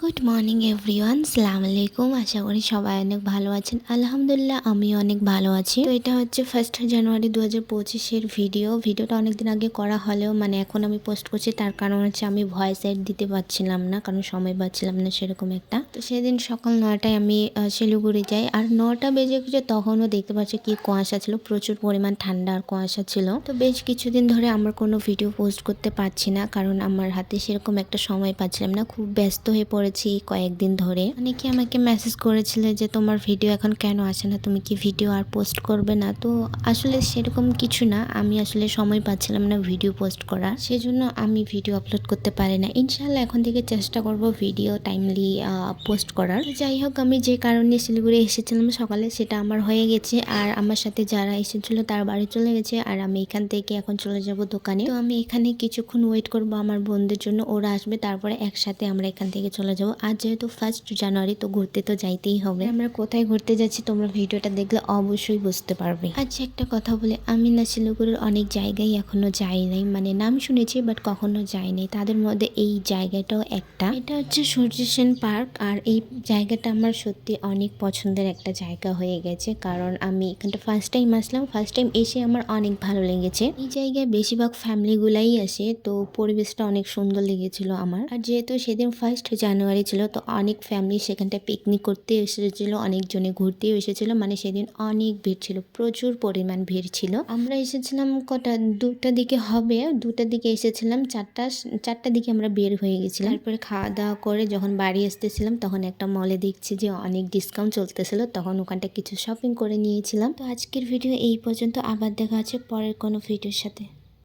Good morning everyone, আসসালামু আলাইকুম। আশা করি সবাই অনেক ভালো আছেন। আলহামদুলিল্লাহ আমিও অনেক ভালো আছি। তো এটা হচ্ছে 1 জানুয়ারি 2025-এর ভিডিওটা অনেকদিন আগে করা হলেও এখন আমি পোস্ট করছি, তার কারণ হচ্ছে আমি ভয়েস এড দিতে পারছিলাম না, কারণ সময় পাচ্ছিলাম না সেরকম একটা। তো সেদিন সকাল 9টায় আমি শিলিগুড়ি যাই, আর 9টা বেজে গেছে তখনও দেখতে পাচ্ছি কি কুয়াশা ছিল, প্রচুর পরিমাণ ঠান্ডা আর কুয়াশা ছিল। তো বেশ কিছুদিন ধরে আমার কোনো ভিডিও পোস্ট করতে পারছি না, কারণ আমার হাতে সেরকম একটা সময় পাচ্ছিলাম না, খুব ব্যস্ত হয়ে পড়েছি কয়েকদিন ধরে। অনেকে আমাকে মেসেজ করেছিল যে তোমার ভিডিও এখন কেন আসে না, তুমি কি ভিডিও আর পোস্ট করবে না? তো আসলে সেরকম কিছু না, আমি আসলে সময় পাচ্ছিলাম না ভিডিও পোস্ট করার, সেজন্য আমি ভিডিও আপলোড করতে পারি না। ইনশাল্লাহ এখন থেকে চেষ্টা করব ভিডিও টাইমলি পোস্ট করার। যাই হোক, আমি যে কারণে শিলিগুড়ি এসেছিলাম সকালে সেটা আমার হয়ে গেছে, আর আমার সাথে যারা এসেছিল তার বাড়ি চলে গেছে, আর আমি এখান থেকে এখন চলে যাব দোকানে। তো আমি এখানে কিছুক্ষণ ওয়েট করব আমার বোনদের জন্য, ওরা আসবে, তারপরে একসাথে আমরা এখান থেকে চলে যাবো। আজ যেহেতু 1 জানুয়ারি, তো ঘুরতে তো যাইতেই হবে। আমরা কোথায় ঘুরতে যাচ্ছি তোমরা ভিডিওটা দেখলে অবশ্যই বুঝতে পারবে। আচ্ছা, একটা কথা বলে, আমি না শিলিগুড়ির অনেক জায়গায় এখনো যাই নাই, নাম শুনেছি বাট কখনো যাইনি। তাদের মধ্যে এই জায়গাটাও একটা। এটা হচ্ছে সূর্য সেন পার্ক, আর এই জায়গাটা আমার সত্যি অনেক পছন্দের একটা জায়গা হয়ে গেছে, কারণ আমি এখানটা ফার্স্ট টাইম আসলাম। ফার্স্ট টাইম এসে আমার অনেক ভালো লেগেছে। এই জায়গায় বেশিরভাগ ফ্যামিলিগুলাই আসে, তো পরিবেশটা অনেক সুন্দর লেগেছিল আমার। আর যেহেতু সেদিন 1 জানুয়ারি ছিল, তো অনেক ফ্যামিলি সেখানটা পিকনিক করতে এসেছিল, অনেকজনে ঘুরতেও এসেছিল। সেদিন অনেক ভিড় ছিল, প্রচুর পরিমাণ ভিড় ছিল। আমরা এসেছিলাম কটা, 2টার দিকে হবে, 2টার দিকে এসেছিলাম, 4টার দিকে আমরা বের হয়ে গেছিলাম। তারপরে খাওয়া দাওয়া করে যখন বাড়ি আসতেছিলাম, তখন একটা মলে দেখছি যে অনেক ডিসকাউন্ট চলতেছিল, তখন ওখানটা কিছু শপিং করে নিয়েছিলাম। তো আজকের ভিডিও এই পর্যন্ত, আবার দেখা হচ্ছে পরের কোনো ভিডিওর সাথে।